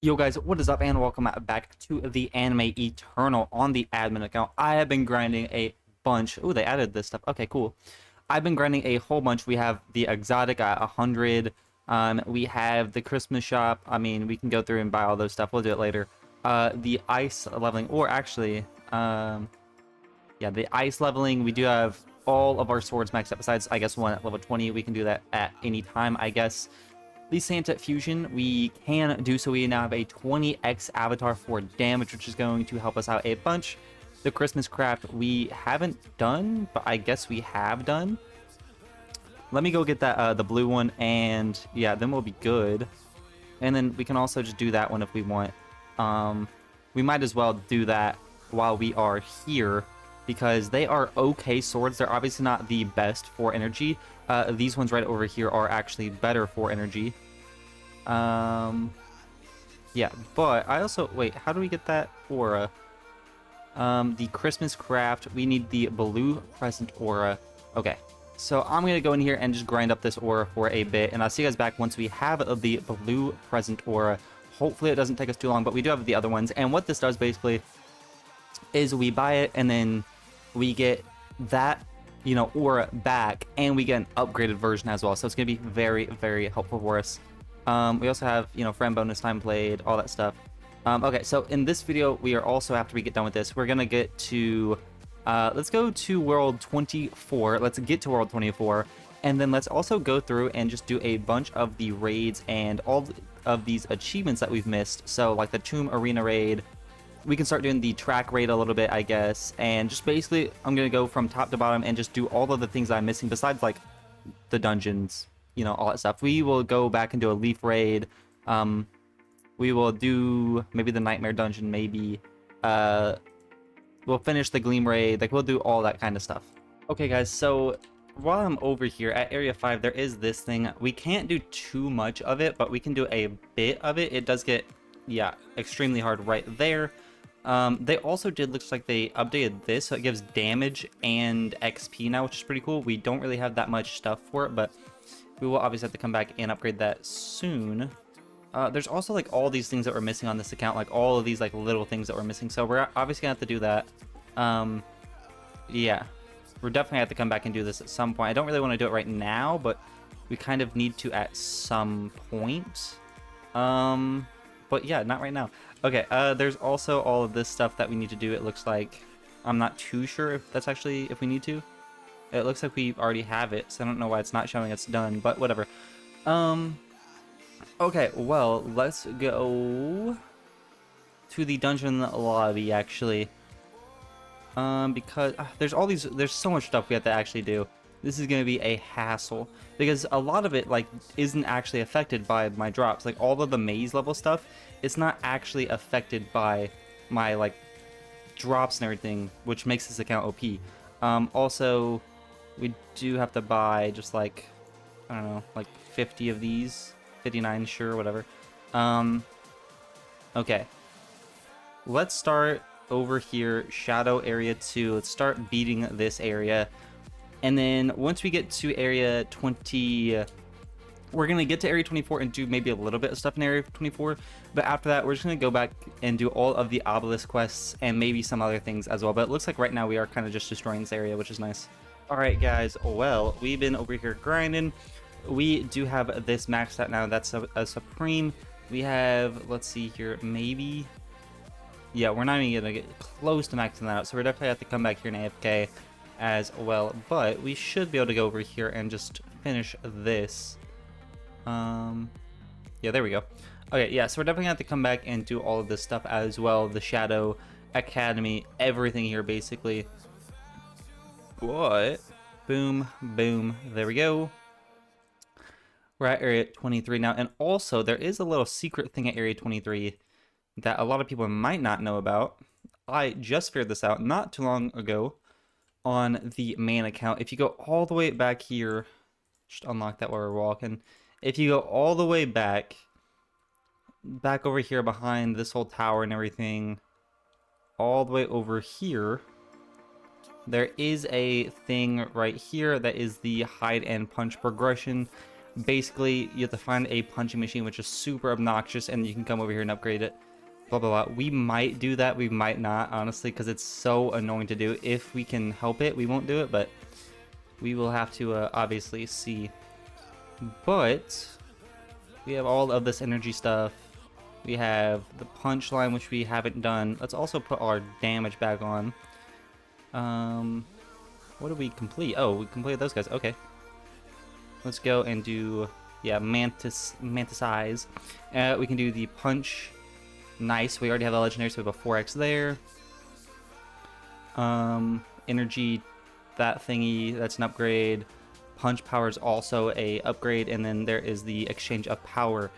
Yo guys, what is up and welcome back to the Anime Eternal on the admin account. I have been grinding a bunch. Oh, they added this stuff. Okay, cool. I've been grinding a whole bunch. We have the exotic at 100. We have the Christmas shop. I mean, we can go through and buy all those stuff. We'll do it later. The ice leveling, or actually, yeah, the ice leveling. We do have all of our swords maxed up besides, I guess, one at level 20. We can do that at any time, I guess. The Santa Fusion, we can do so. We now have a 20x avatar for damage, which is going to help us out a bunch. The Christmas craft we haven't done, but I guess we have done. Let me go get that the blue one, and yeah, then we'll be good. And then we can also just do that one if we want. We might as well do that while we are here, because they are okay swords. They're obviously not the best for energy. These ones right over here are actually better for energy. Yeah, but I also... Wait, how do we get that aura? The Christmas craft, we need the blue present aura. Okay, so I'm going to go in here and just grind up this aura for a bit, and I'll see you guys back once we have the blue present aura. Hopefully it doesn't take us too long, but we do have the other ones, and what this does basically is we buy it, and then we get that, you know, aura back, and we get an upgraded version as well, so it's going to be very, very helpful for us. We also have, you know, friend bonus, time played, all that stuff. Okay, so in this video, we are also, after we get done with this, we're gonna get to, let's go to World 24. Let's get to World 24, and then let's also go through and just do a bunch of the raids and all of these achievements that we've missed. So, like the Tomb Arena raid, we can start doing the track raid a little bit, I guess, and just basically, I'm gonna go from top to bottom and just do all of the things I'm missing, besides, like, the dungeons, you know, all that stuff. We will go back and do a leaf raid. We will do maybe the nightmare dungeon, maybe. We'll finish the gleam raid. Like, we'll do all that kind of stuff. Okay, guys, so while I'm over here at Area 5, there is this thing. We can't do too much of it, but we can do a bit of it. It does get, yeah, extremely hard right there. They also did, looks like they updated this, so it gives damage and XP now, which is pretty cool. We don't really have that much stuff for it, but we will obviously have to come back and upgrade that soon. There's also like all these things that we're missing on this account, like all of these like little things that we're missing. So we're obviously gonna have to do that. Yeah, we're definitely gonna have to come back and do this at some point. I don't really want to do it right now, but we kind of need to at some point. But yeah, not right now. Okay, there's also all of this stuff that we need to do, it looks like. I'm not too sure if that's actually, if we need to. It looks like we already have it, so I don't know why it's not showing it's done, but whatever. Okay, well, let's go to the dungeon lobby, actually. Because there's so much stuff we have to actually do. This is going to be a hassle, because a lot of it, like, isn't actually affected by my drops. Like, all of the maze level stuff, it's not actually affected by my, like, drops and everything, which makes this account OP. Also, we do have to buy just, like, I don't know, like 50 of these. 59, sure, whatever. Okay. Let's start over here, Shadow Area 2. Let's start beating this area. And then once we get to Area 20, we're going to get to Area 24 and do maybe a little bit of stuff in Area 24. But after that, we're just going to go back and do all of the obelisk quests and maybe some other things as well. But it looks like right now we are kind of just destroying this area, which is nice. Alright, guys. Well, we've been over here grinding. We do have this maxed out now. That's a Supreme. We have, let's see here, maybe... Yeah, we're not even going to get close to maxing that out, so we're definitely have to come back here in AFK as well. But we should be able to go over here and just finish this. Yeah, there we go. Okay, yeah, so we're definitely going to have to come back and do all of this stuff as well. The Shadow Academy, everything here, basically. What? Boom, boom, there we go. We're at Area 23 now, and also there is a little secret thing at Area 23 that a lot of people might not know about. I just figured this out not too long ago on the main account. If you go all the way back here, just unlock that while we're walking. If you go all the way back over here behind this whole tower and everything, all the way over here, there is a thing right here that is the hide and punch progression. Basically, you have to find a punching machine, which is super obnoxious, and you can come over here and upgrade it. Blah, blah, blah. We might do that. We might not, honestly, because it's so annoying to do. If we can help it, we won't do it, but we will have to obviously see. But we have all of this energy stuff. We have the punch line, which we haven't done. Let's also put our damage back on. What did we complete? Oh, we completed those guys. Okay. Let's go and do, yeah, Mantis Eyes. We can do the punch. Nice. We already have the legendary, so we have a 4x there. Energy, that thingy, that's an upgrade. Punch power is also a upgrade, and then there is the exchange of power.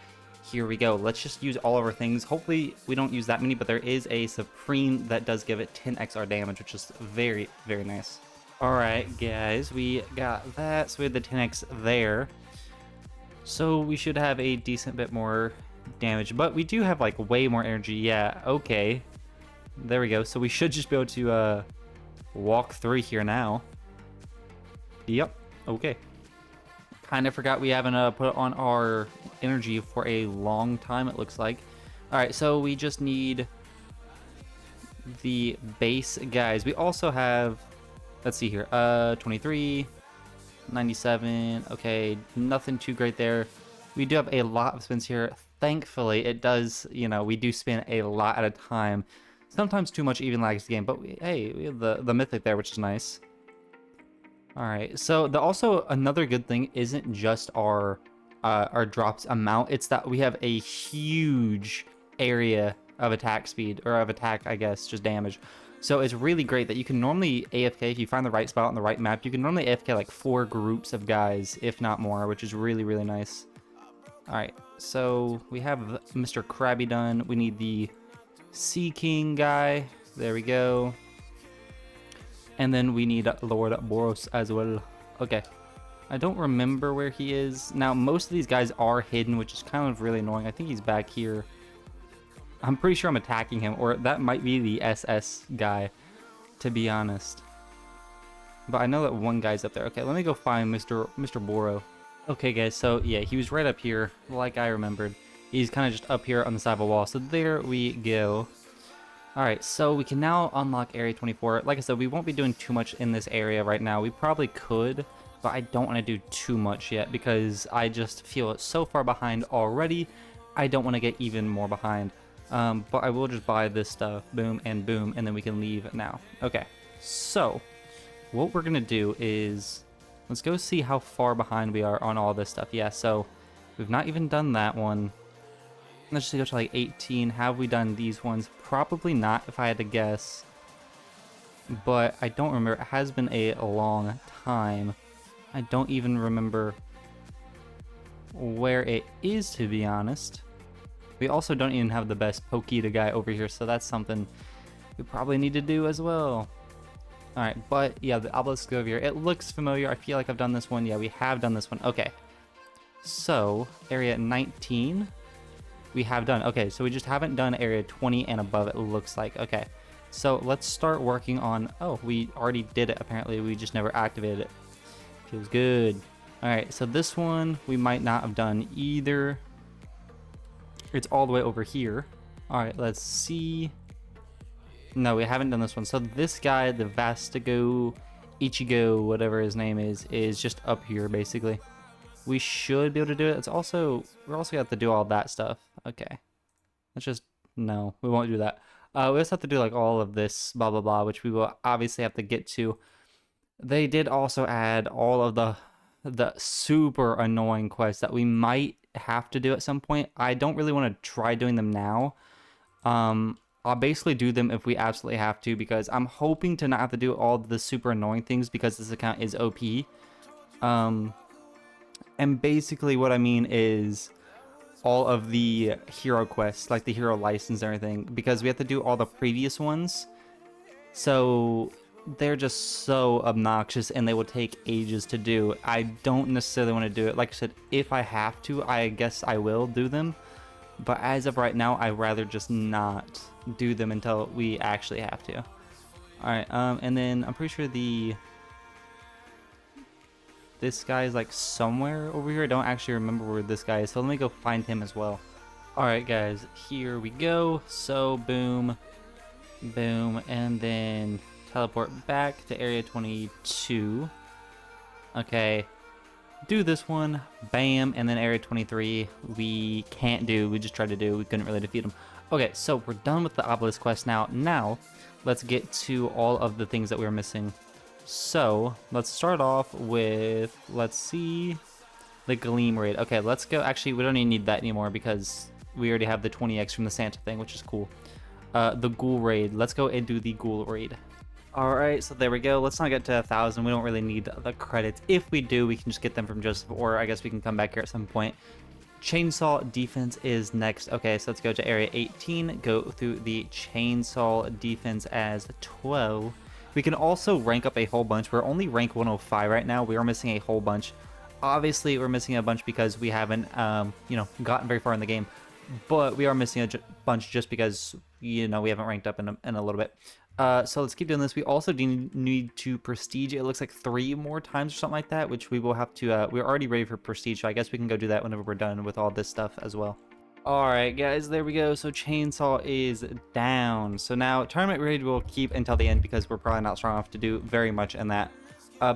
Here we go. Let's just use all of our things. Hopefully we don't use that many, but there is a supreme that does give it 10xr damage, which is very, very nice. Alright, guys, we got that. So we had the 10x there. So we should have a decent bit more damage, but we do have like way more energy. Yeah, okay. There we go. So we should just be able to walk through here now. Yep, okay. Kind of forgot we haven't put on our energy for a long time, it looks like. Alright, so we just need the base guys. We also have, let's see here, 23, 97, okay, nothing too great there. We do have a lot of spins here. Thankfully, it does, you know, we do spin a lot at a time. Sometimes too much even lags the game, but hey, we have the mythic there, which is nice. Alright, so also another good thing isn't just our drops amount, it's that we have a huge area of attack speed, or of attack, I guess, just damage. So it's really great that you can normally AFK, if you find the right spot on the right map, you can normally AFK like 4 groups of guys, if not more, which is really, really nice. Alright, so we have Mr. Krabby done. We need the Sea King guy. There we go. And then we need Lord Boros as well. Okay. I don't remember where he is. Now, most of these guys are hidden, which is kind of really annoying. I think he's back here. I'm pretty sure I'm attacking him, or that might be the SS guy, to be honest. But I know that one guy's up there. Okay, let me go find Mr. Boro. Okay, guys, so yeah, he was right up here, like I remembered. He's kind of just up here on the side of a wall. So there we go. Alright, so we can now unlock Area 24. Like I said, we won't be doing too much in this area right now. We probably could, but I don't want to do too much yet because I just feel so far behind already. I don't want to get even more behind. But I will just buy this stuff, boom, and then we can leave now. Okay, so what we're going to do is, let's go see how far behind we are on all this stuff. Yeah, so we've not even done that one. Let's just go to like 18. Have we done these ones? Probably not, if I had to guess. But I don't remember. It has been a long time. I don't even remember where it is, to be honest. We also don't even have the best Pokita guy over here, so that's something we probably need to do as well. Alright, but yeah, the obelisk over here. It looks familiar. I feel like I've done this one. Yeah, we have done this one. Okay. So, area 19. We have done. Okay, so we just haven't done area 20 and above, it looks like. Okay, so let's start working on... Oh, we already did it, apparently. We just never activated it. Feels good. Alright, so this one we might not have done either. It's all the way over here. Alright, let's see. No, we haven't done this one. So this guy, the Vastigo, Ichigo, whatever his name is just up here, basically. We should be able to do it. It's also, we're also gonna have to do all that stuff. Okay. Let's just, no, we won't do that. We also have to do like all of this, blah, blah, blah, which we will obviously have to get to. They did also add all of the super annoying quests that we might have to do at some point. I don't really want to try doing them now. I'll basically do them if we absolutely have to, because I'm hoping to not have to do all the super annoying things because this account is OP. And basically what I mean is all of the hero quests, like the hero license and everything, because we have to do all the previous ones. So they're just so obnoxious and they will take ages to do. I don't necessarily want to do it. Like I said, if I have to, I guess I will do them. But as of right now, I'd rather just not do them until we actually have to. Alright, and then I'm pretty sure the... this guy is like somewhere over here. I don't actually remember where this guy is, so let me go find him as well. Alright guys, here we go. So boom, boom, and then teleport back to area 22. Okay, do this one, bam, and then area 23 we can't do, we just tried to do, we couldn't really defeat him. Okay, so we're done with the obelisk quest now. Now, let's get to all of the things that we were missing. So, let's start off with, let's see, the Gleam raid. Okay, let's go. Actually, we don't even need that anymore because we already have the 20x from the Santa thing, which is cool. The Ghoul raid. Let's go and do the Ghoul raid. Alright, so there we go. Let's not get to 1,000. We don't really need the credits. If we do, we can just get them from Joseph, or I guess we can come back here at some point. Chainsaw defense is next. Okay, so let's go to area 18. Go through the chainsaw defense as 12. We can also rank up a whole bunch. We're only rank 105 right now. We are missing a whole bunch. Obviously, we're missing a bunch because we haven't, you know, gotten very far in the game. But we are missing a bunch just because, you know, we haven't ranked up in a little bit. So let's keep doing this. We also need to prestige. It looks like 3 more times or something like that, which we will have to, we're already ready for prestige, so I guess we can go do that whenever we're done with all this stuff as well. Alright guys, there we go. So chainsaw is down. So now tournament raid we'll keep until the end because we're probably not strong enough to do very much in that.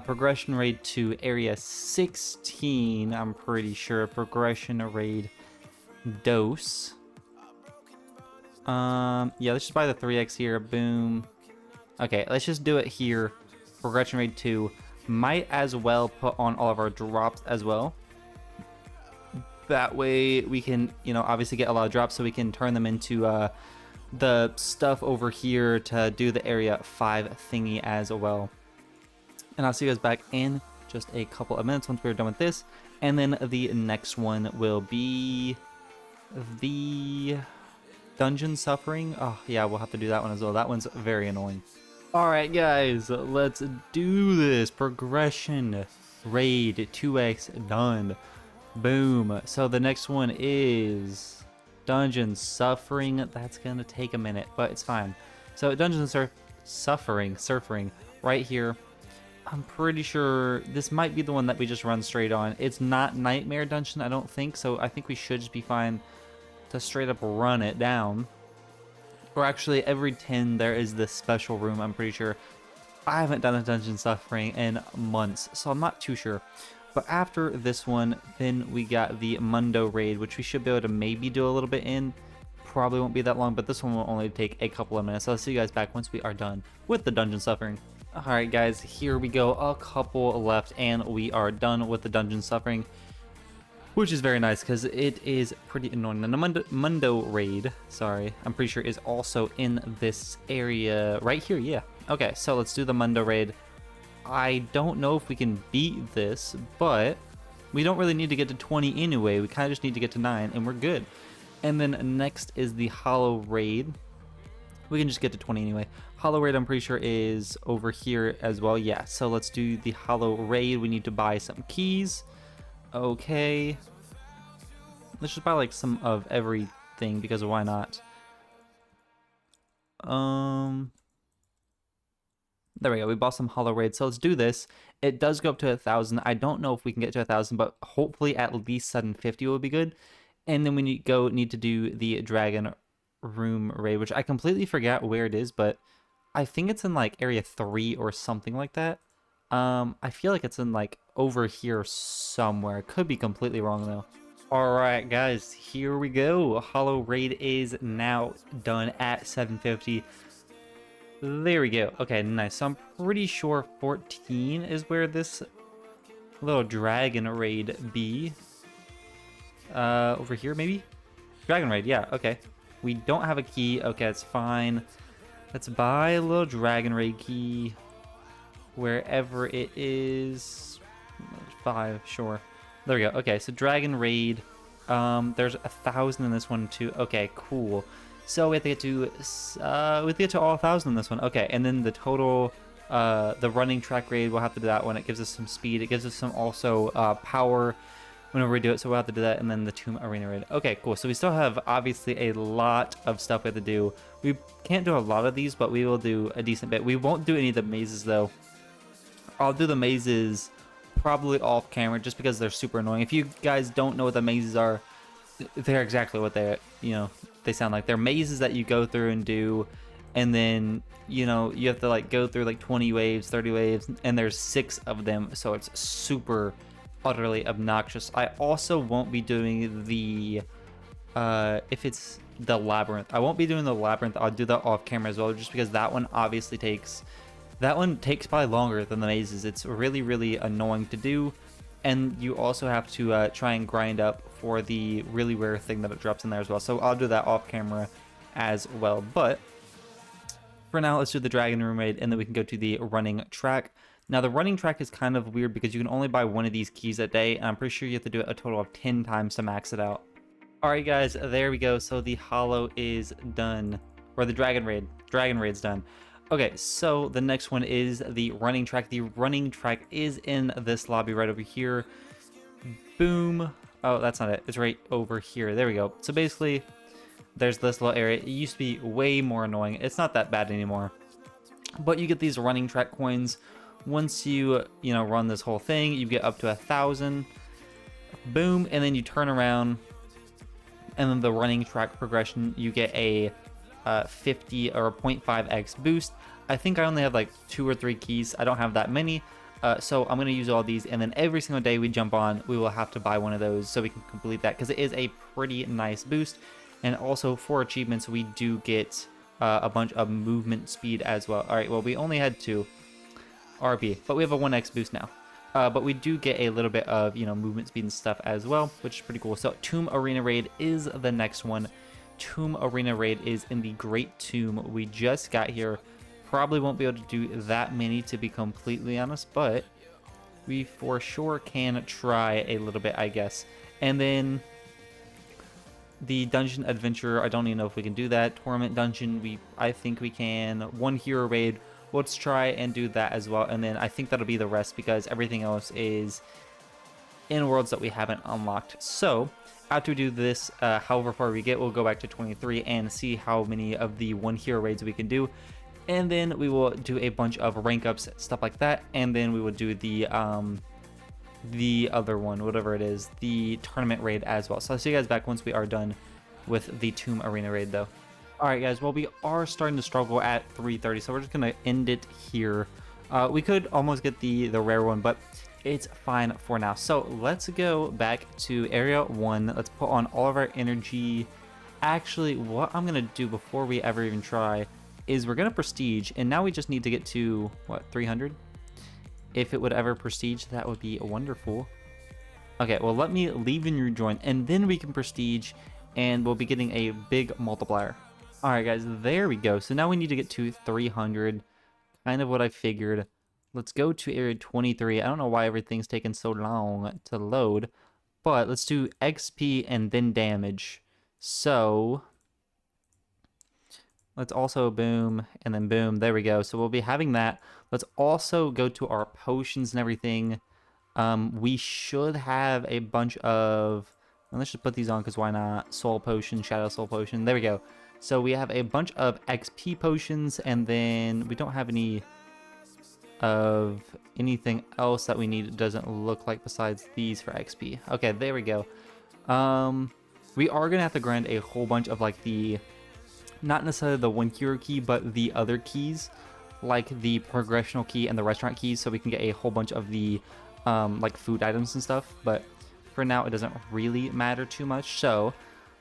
Progression raid to area 16, I'm pretty sure. Progression raid dose. Yeah, let's just buy the 3x here. Boom. Okay, let's just do it here. Progression raid 2. Might as well put on all of our drops as well. That way we can, you know, obviously get a lot of drops so we can turn them into the stuff over here to do the area 5 thingy as well. And I'll see you guys back in just a couple of minutes once we're done with this. And then the next one will be the Dungeon Suffering. Oh yeah, we'll have to do that one as well. That one's very annoying. Alright guys, let's do this. Progression raid 2x done. Boom. So the next one is Dungeon Suffering. That's gonna take a minute, but it's fine. So Dungeon Suffering right here. I'm pretty sure this might be the one that we just run straight on. It's not Nightmare Dungeon, I don't think, so I think we should just be fine to straight up run it down. Or actually, every 10 there is this special room, I'm pretty sure. I haven't done a Dungeon Suffering in months, so I'm not too sure. But after this one, then we got the Mundo raid, which we should be able to maybe do a little bit in. Probably won't be that long, but this one will only take a couple of minutes. So I'll see you guys back once we are done with the Dungeon Suffering. Alright guys, here we go. A couple left and we are done with the Dungeon Suffering. Which is very nice because it is pretty annoying. And the Mundo raid, sorry, I'm pretty sure is also in this area right here. Yeah. Okay, so let's do the Mundo raid. I don't know if we can beat this, but we don't really need to get to 20 anyway. We kind of just need to get to 9 and we're good. And then next is the Hollow raid. We can just get to 20 anyway. Hollow raid I'm pretty sure is over here as well. Yeah, so let's do the Hollow raid. We need to buy some keys. Okay. Let's just buy like some of everything because why not? There we go. We bought some Hollow raid. So let's do this. It does go up to 1,000. I don't know if we can get to 1,000, but hopefully at least 750 will be good. And then we need to do the Dragon Room raid, which I completely forgot where it is, but I think it's in like area 3 or something like that. I feel like it's in like over here somewhere. Could be completely wrong though. Alright guys, here we go. Hollow raid is now done at 750. There we go. Okay, nice. So I'm pretty sure 14 is where this little dragon raid be. Over here maybe? Dragon raid, yeah, okay. We don't have a key. Okay, that's fine. Let's buy a little dragon raid key. Wherever it is. 5, sure. There we go. Okay, so dragon raid. There's 1,000 in this one too. Okay, cool. So we have to get to all 1,000 in this one. Okay, and then the total, the running track raid, we'll have to do that one. It gives us some speed. It gives us some also power whenever we do it. So we'll have to do that, and then the Tomb Arena raid. Okay, cool. So we still have obviously a lot of stuff we have to do. We can't do a lot of these, but we will do a decent bit. We won't do any of the mazes though. I'll do the mazes probably off camera just because they're super annoying. If you guys don't know what the mazes are, they're exactly what they sound like. They're mazes that you go through and do, and then you have to like go through like 20 waves, 30 waves, and there's 6 of them, so it's super utterly obnoxious. I also won't be doing the if it's the labyrinth. I won't be doing the labyrinth. I'll do that off camera as well, just because that one obviously takes probably longer than the mazes. It's really, really annoying to do, and you also have to try and grind up for the really rare thing that it drops in there as well. So I'll do that off camera as well. But for now, let's do the dragon room raid, and then we can go to the running track. Now, the running track is kind of weird because you can only buy one of these keys a day, and I'm pretty sure you have to do it a total of 10 times to max it out. Alright guys, there we go. So the hollow is done, or the dragon raid's done. Okay, so the next one is the running track. The running track is in this lobby right over here. Boom. Oh, that's not it. It's right over here. There we go. So basically, there's this little area. It used to be way more annoying. It's not that bad anymore. But you get these running track coins. Once you run this whole thing, you get up to 1,000. Boom, and then you turn around, and then the running track progression, you get a 50 or 0.5x boost. I think I only have like 2 or 3 keys. I don't have that many. So I'm going to use all these, and then every single day we jump on, we will have to buy one of those so we can complete that, because it is a pretty nice boost. And also for achievements, we do get a bunch of movement speed as well. All right, well, we only had 2 RP, but we have a 1x boost now. But we do get a little bit of, movement speed and stuff as well, which is pretty cool. So Tomb Arena Raid is the next one. Tomb Arena Raid is in the Great Tomb. We just got here. Probably won't be able to do that many, to be completely honest, but we for sure can try a little bit, I guess. And then the Dungeon Adventure, I don't even know if we can do that. Torment Dungeon, I think we can. 1 Hero Raid, let's try and do that as well. And then I think that'll be the rest, because everything else is in worlds that we haven't unlocked. So after we do this, however far we get, we'll go back to 23 and see how many of the 1 Hero Raids we can do. And then we will do a bunch of rank ups, stuff like that. And then we will do the other one, whatever it is, the tournament raid as well. So I'll see you guys back once we are done with the Tomb Arena raid though. Alright guys, well, we are starting to struggle at 3:30, so we're just gonna end it here. We could almost get the rare one, but it's fine for now. So let's go back to area 1. Let's put on all of our energy. Actually, what I'm gonna do before we ever even try is we're gonna prestige, and now we just need to get to what, 300? If it would ever prestige, that would be wonderful. Okay, well, let me leave and rejoin, and then we can prestige, and we'll be getting a big multiplier. Alright guys, there we go. So now we need to get to 300. Kind of what I figured. Let's go to area 23. I don't know why everything's taking so long to load, but let's do XP and then damage. So let's also boom and then boom. There we go. So we'll be having that. Let's also go to our potions and everything. We should have a bunch of... Well, let's just put these on because why not? Soul potion, shadow soul potion. There we go. So we have a bunch of XP potions, and then we don't have any of anything else that we need. It doesn't look like besides these for XP. Okay, there we go. We are gonna have to grind a whole bunch of like the, not necessarily the 1 hero key, but the other keys, like the progressional key and the restaurant keys, so we can get a whole bunch of the like food items and stuff. But for now, it doesn't really matter too much. So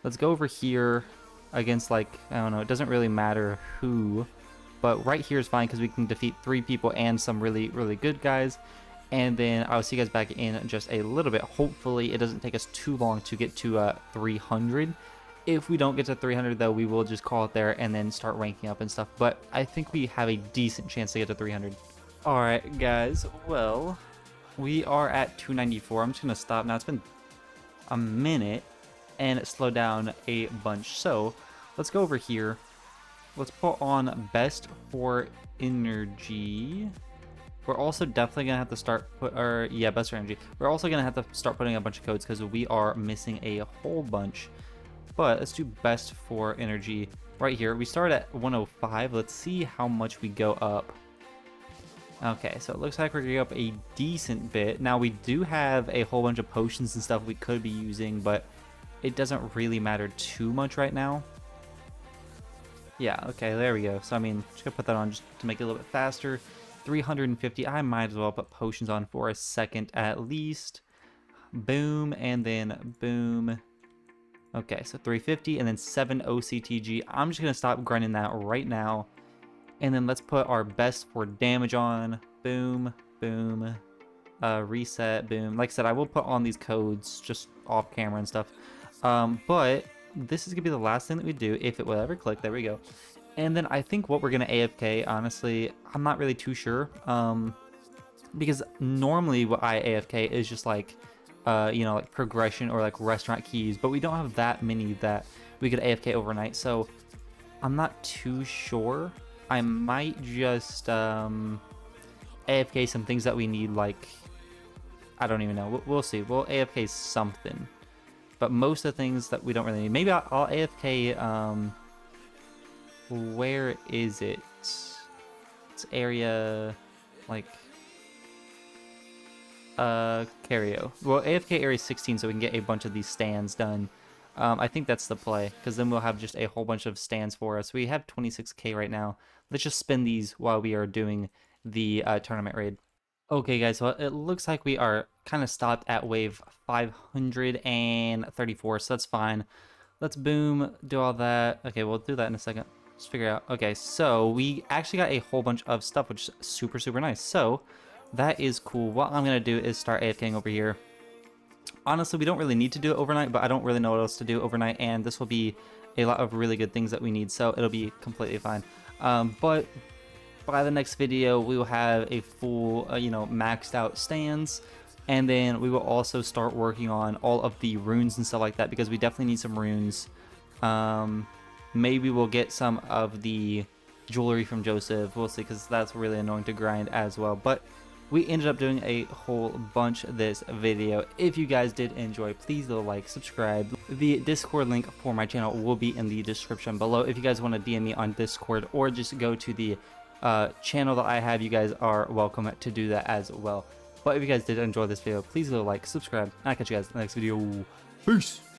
let's go over here against, like, I don't know, it doesn't really matter who, but right here is fine because we can defeat 3 people and some really, really good guys. And then I'll see you guys back in just a little bit. Hopefully it doesn't take us too long to get to 300. If we don't get to 300 though, we will just call it there and then start ranking up and stuff. But I think we have a decent chance to get to 300. Alright guys, well, we are at 294. I'm just gonna stop now. It's been a minute and slow down a bunch. So let's go over here. Let's put on best for energy. We're also definitely gonna have to start best for energy. We're also gonna have to start putting a bunch of codes because we are missing a whole bunch. But let's do best for energy right here. We start at 105. Let's see how much we go up. Okay, so it looks like we're getting up a decent bit. Now, we do have a whole bunch of potions and stuff we could be using, but it doesn't really matter too much right now. Yeah, okay, there we go. So, I mean, just gonna put that on just to make it a little bit faster. 350, I might as well put potions on for a second at least. Boom, and then boom. Okay, so 350 and then 7 OCTG. I'm just gonna stop grinding that right now. And then let's put our best for damage on. Boom, boom, reset, boom. Like I said, I will put on these codes just off camera and stuff. But this is gonna be the last thing that we do if it will ever click. There we go. And then I think what we're gonna AFK, honestly, I'm not really too sure. Because normally what I AFK is just like, you know, like progression or like restaurant keys, but we don't have that many that we could AFK overnight. So I'm not too sure. I might just AFK some things that we need, like, I don't even know. We'll see. We'll AFK something. But most of the things that we don't really need. Maybe I'll AFK, where is it? It's area, like, Cario. Well, AFK area 16 so we can get a bunch of these stands done. I think that's the play, because then we'll have just a whole bunch of stands for us. We have 26k right now. Let's just spend these while we are doing the tournament raid. Okay, guys, so it looks like we are kind of stopped at wave 534, so that's fine. Let's boom, do all that. Okay, we'll do that in a second. Let's figure out. Okay, so we actually got a whole bunch of stuff, which is super, super nice. So that is cool. What I'm going to do is start AFKing over here. Honestly, we don't really need to do it overnight, but I don't really know what else to do overnight, and this will be a lot of really good things that we need, so it'll be completely fine. But by the next video, we will have a full, you know, maxed out stands, and then we will also start working on all of the runes and stuff like that, because we definitely need some runes. Maybe we'll get some of the jewelry from Joseph. We'll see, because that's really annoying to grind as well. But we ended up doing a whole bunch this video. If you guys did enjoy, please leave a like, subscribe. The Discord link for my channel will be in the description below. If you guys want to DM me on Discord or just go to the channel that I have, you guys are welcome to do that as well. But if you guys did enjoy this video, please leave a like, subscribe, and I'll catch you guys in the next video. Peace!